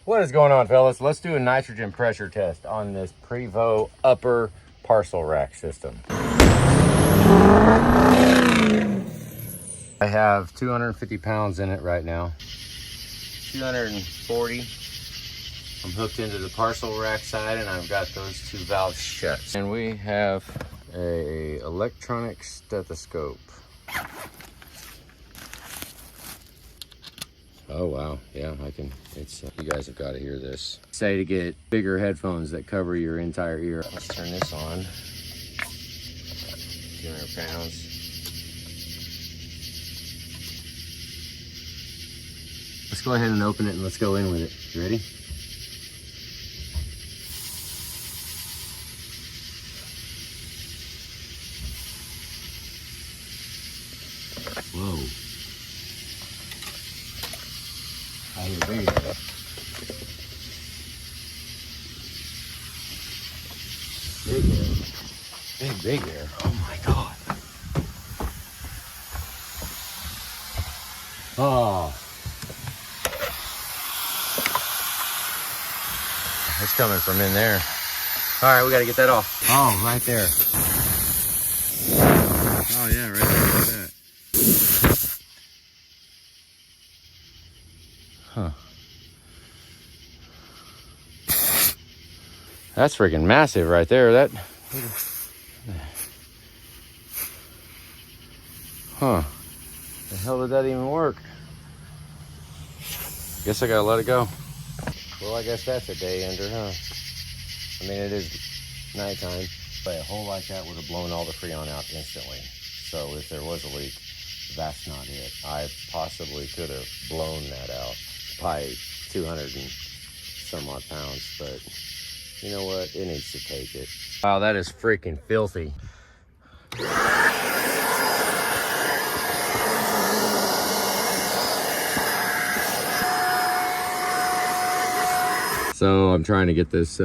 What is going on, fellas? Let's do a nitrogen pressure test on this Prevost upper parcel rack system. I have 250 pounds in it right now. 240. I'm hooked into the parcel rack side and I've got those two valves shut. And we have a electronic stethoscope. Oh wow, yeah, I can, it's, you guys have got to hear this. Say to get bigger headphones that cover your entire ear. Let's turn this on. 200 pounds. Let's go ahead and open it and let's go in with it. You ready? Whoa. I hear big air. Big air. Big air. Oh my God. Oh. It's coming from in there. All right, we got to get that off. Oh, right there. Oh yeah, right there. Look at that. Huh. That's freaking massive right there. That. Huh. The hell did that even work? Guess I gotta let it go. Well, I guess that's a day ender, huh? I mean, it is nighttime, but a hole like that would have blown all the Freon out instantly. So if there was a leak, that's not it. I possibly could have blown that out. Probably 200 and some odd pounds, but you know what? It needs to take it. Wow, that is freaking filthy. So I'm trying to get this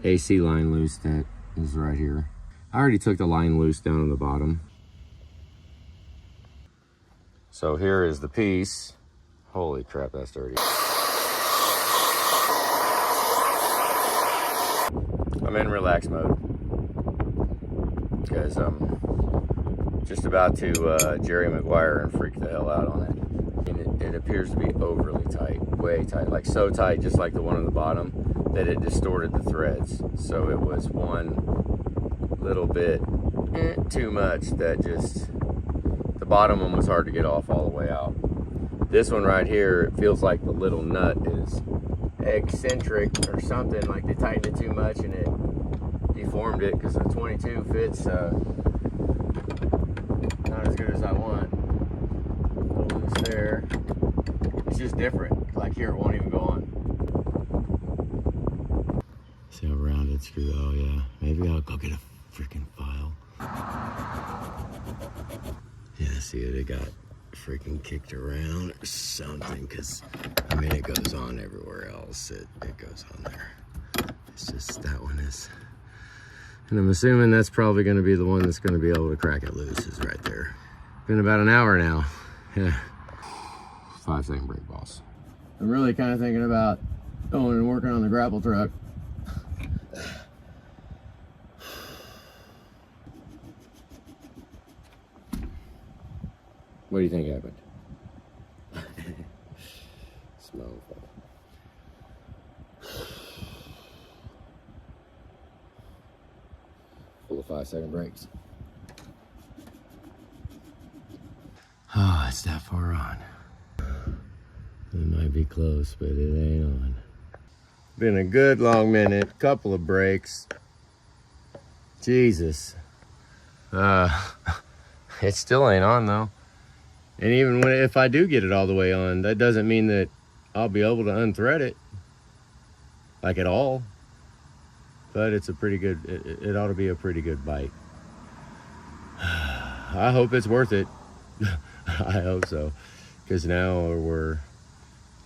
AC line loose that is right here. I already took the line loose down on the bottom. So here is the piece. Holy crap, that's dirty. I'm in relax mode because I'm just about to Jerry Maguire and freak the hell out on it. And it appears to be overly tight, way tight, like so tight, just like the one on the bottom, that it distorted the threads. So it was one little bit too much that just, the bottom one was hard to get off all the way out. This one right here, it feels like the little nut is eccentric or something, like they tightened it too much and it deformed it, because the 22 fits not as good as I want. Loose there. It's just different. Like here, it won't even go on. See how rounded screw? Oh yeah. Maybe I'll go get a freaking file. Yeah, see it. It got freaking kicked around or something, because I mean it goes on everywhere else. It goes on there. It's just that one is, and I'm assuming that's probably going to be the one that's going to be able to crack it loose, is right there. Been about an hour now. Yeah. 5-second brake, boss. I'm really kind of thinking about going and working on the grapple truck. What do you think happened? Smoke. Full of 5-second brakes. Oh, it's that far on. It might be close, but it ain't on. Been a good long minute, couple of breaks. Jesus. It still ain't on though. And even if I do get it all the way on, that doesn't mean that I'll be able to unthread it, like at all. But it's a pretty good, it ought to be a pretty good bite. I hope it's worth it. I hope so, because now we're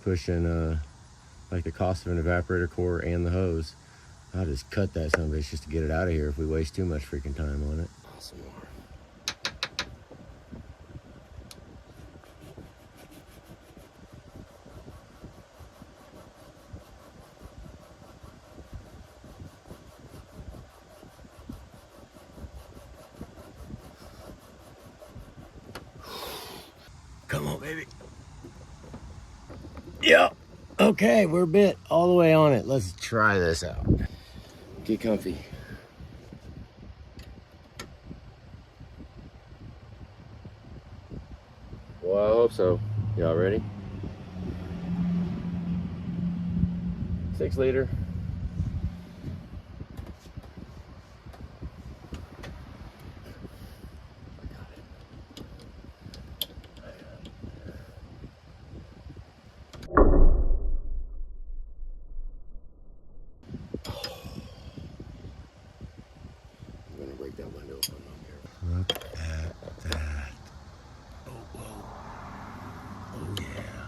pushing like the cost of an evaporator core and the hose. I'll just cut that son of a bitch just to get it out of here if we waste too much freaking time on it. Some more. baby. Yep. Okay, we're bit all the way on it. Let's try this out. Get comfy. Well, I hope so. Y'all ready? 6 liter. I'm gonna break that window if I'm not careful. Look at that. Oh, whoa. Oh, yeah.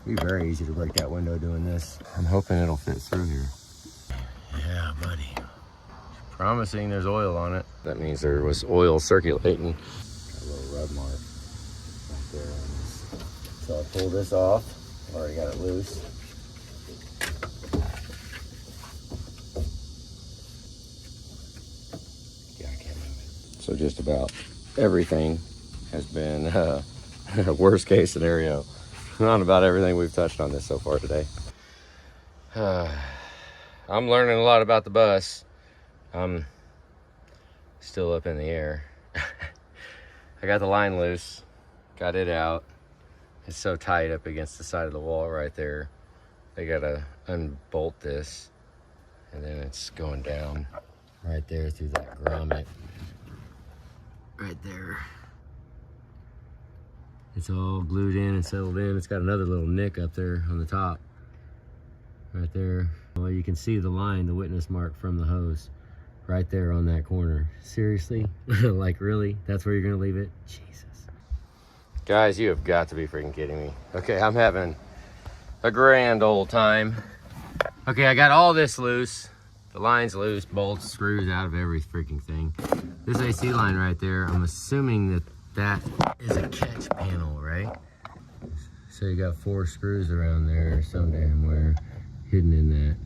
It'd be very easy to break that window doing this. I'm hoping it'll fit through here. Yeah, buddy. Promising there's oil on it. That means there was oil circulating. Got a little rub mark right there on this. So I pull this off. Already got it loose. Yeah, I can't move it. So just about everything has been a worst case scenario. Not about everything we've touched on this so far today. I'm learning a lot about the bus. I'm still up in the air. I got the line loose, got it out. It's so tight up against the side of the wall right there. I gotta unbolt this, and then it's going down right there through that grommet. Right there. It's all glued in and settled in. It's got another little nick up there on the top. Right there. Well, you can see the line, the witness mark from the hose. Right there on that corner. Seriously? Like, really? That's where you're gonna leave it? Jesus. Guys, you have got to be freaking kidding me. Okay, I'm having a grand old time. Okay, I got all this loose. The line's loose, bolts, screws out of every freaking thing. This AC line right there, I'm assuming that that is a catch panel, right? So you got 4 screws around there, some damn where, hidden in that.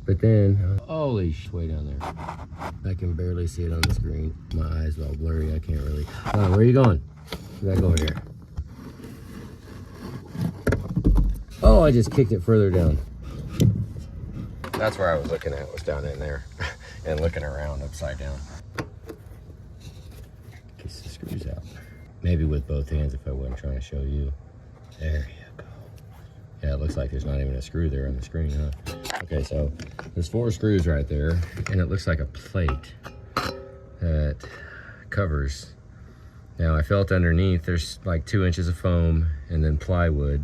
But then, holy sh, way down there. I can barely see it on the screen. My eyes are all blurry, I can't really. Where are you going? You gotta go over here. Oh, I just kicked it further down. That's where I was looking at, was down in there. And looking around upside down. Get the screws out. Maybe with both hands if I wasn't trying to show you. There you go. Yeah, it looks like there's not even a screw there on the screen, huh? Okay, so there's 4 screws right there, and it looks like a plate that covers. Now I felt underneath there's like 2 inches of foam and then plywood.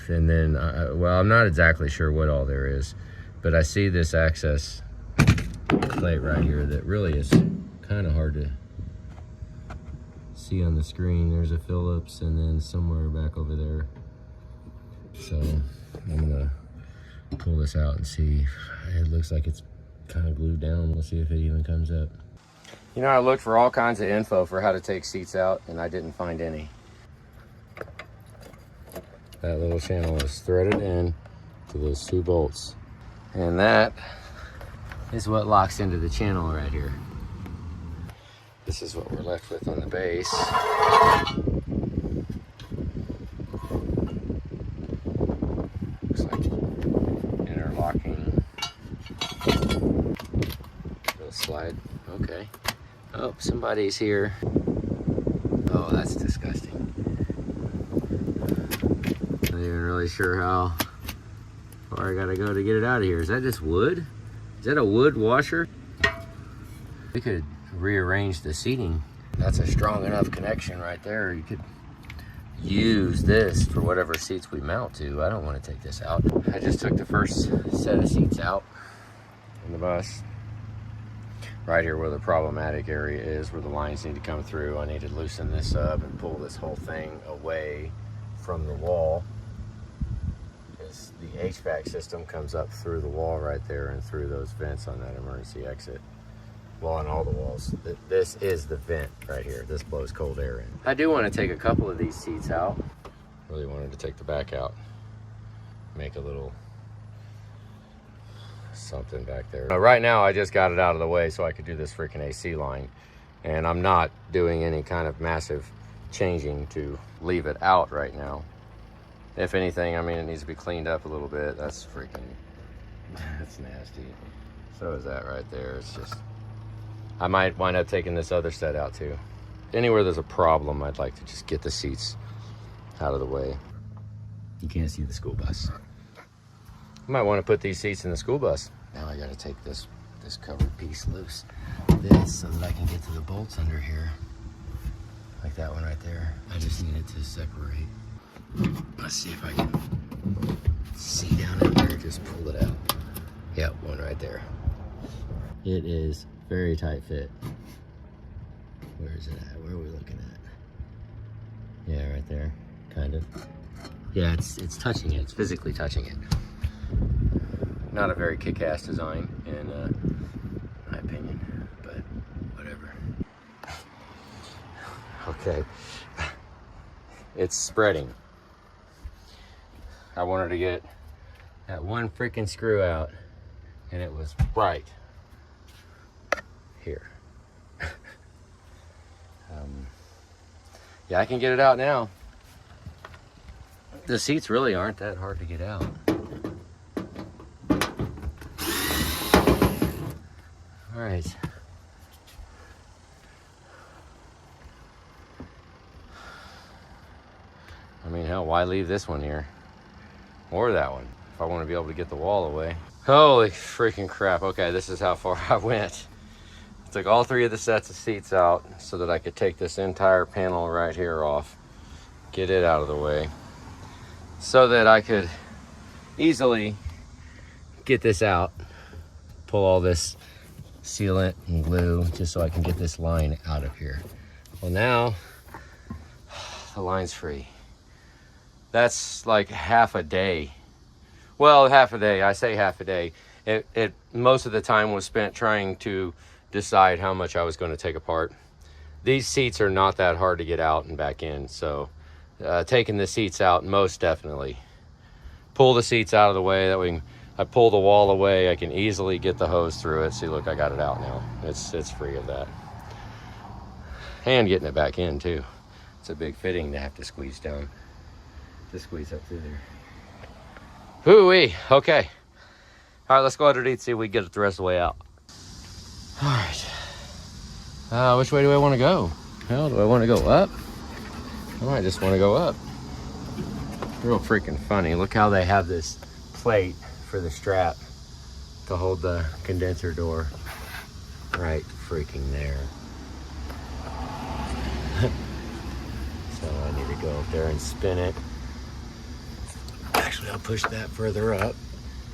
And then, well, I'm not exactly sure what all there is, but I see this access plate right here that really is kind of hard to see on the screen. There's a Phillips and then somewhere back over there. So I'm gonna pull this out and see. It looks like it's kind of glued down. We'll see if it even comes up. You know, I looked for all kinds of info for how to take seats out and I didn't find any. That little channel is threaded in to those 2 bolts. And that is what locks into the channel right here. This is what we're left with on the base. Looks like interlocking. Little slide. Okay. Oh, somebody's here. Oh, that's disgusting. Not even really sure how far I gotta go to get it out of here. Is that just wood? Is that a wood washer? We could rearrange the seating. That's a strong enough connection right there. You could use this for whatever seats we mount to. I don't want to take this out. I just took the first set of seats out in the bus. Right here where the problematic area is, where the lines need to come through. I need to loosen this up and pull this whole thing away from the wall. Because the HVAC system comes up through the wall right there and through those vents on that emergency exit. Well, on all the walls. This is the vent right here. This blows cold air in. I do want to take a couple of these seats out. Really wanted to take the back out. Make a little something back there. Right now, I just got it out of the way so I could do this freaking AC line. And I'm not doing any kind of massive changing to leave it out right now. If anything, I mean, it needs to be cleaned up a little bit. That's freaking, that's nasty. So is that right there. It's just, I might wind up taking this other set out too. Anywhere there's a problem, I'd like to just get the seats out of the way. You can't see the school bus. I might want to put these seats in the school bus. Now I gotta take this covered piece loose. This, so that I can get to the bolts under here. Like that one right there. I just need it to separate. Let's see if I can see down in there, just pull it out. Yep, one right there. It is very tight fit. Where is it at? Where are we looking at? Yeah, right there, kind of. Yeah, it's touching it, it's physically touching it. Not a very kick-ass design in my opinion, but whatever. Okay, it's spreading. I wanted to get that one freaking screw out, and it was right here. Yeah, I can get it out now. The seats really aren't that hard to get out. All right. I mean, hell, why leave this one here? Or that one, if I want to be able to get the wall away. Holy freaking crap. Okay, this is how far I went. I took all three of the sets of seats out so that I could take this entire panel right here off, get it out of the way, so that I could easily get this out, pull all this sealant and glue just so I can get this line out of here. Well, now the line's free. That's like half a day. Well, half a day, I say half a day. It most of the time was spent trying to decide how much I was going to take apart. These seats are not that hard to get out and back in, so taking the seats out, most definitely. Pull the seats out of the way, that way I pull the wall away, I can easily get the hose through it. See, look, I got it out now. It's free of that. And getting it back in too. It's a big fitting to have to squeeze down, to squeeze up through there. Hoo-wee, okay. All right, let's go underneath, see if we can get it the rest of the way out. All right, which way do I want to go? Hell, do I want to go up? I might just want to go up. Real freaking funny. Look how they have this plate for the strap to hold the condenser door right freaking there. So I need to go up there and spin it. Actually, I'll push that further up.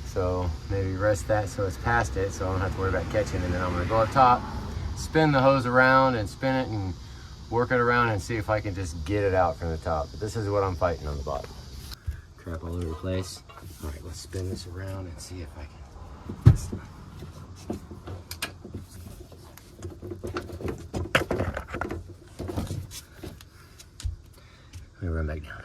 So maybe rest that so it's past it, so I don't have to worry about catching. And then I'm gonna go up top, spin the hose around and spin it and work it around and see if I can just get it out from the top. But this is what I'm fighting on the bottom. Crap all over the place. All right, let's spin this around and see if I can. Let me run back down.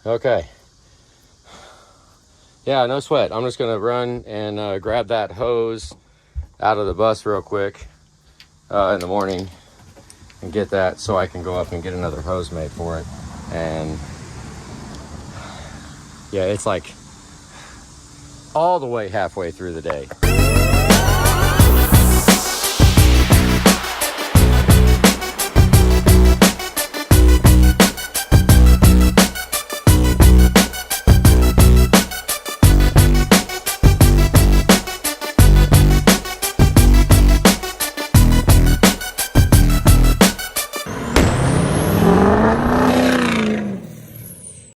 Okay. Yeah, no sweat. I'm just gonna run and grab that hose out of the bus real quick in the morning and get that so I can go up and get another hose made for it. And yeah, it's like all the way halfway through the day.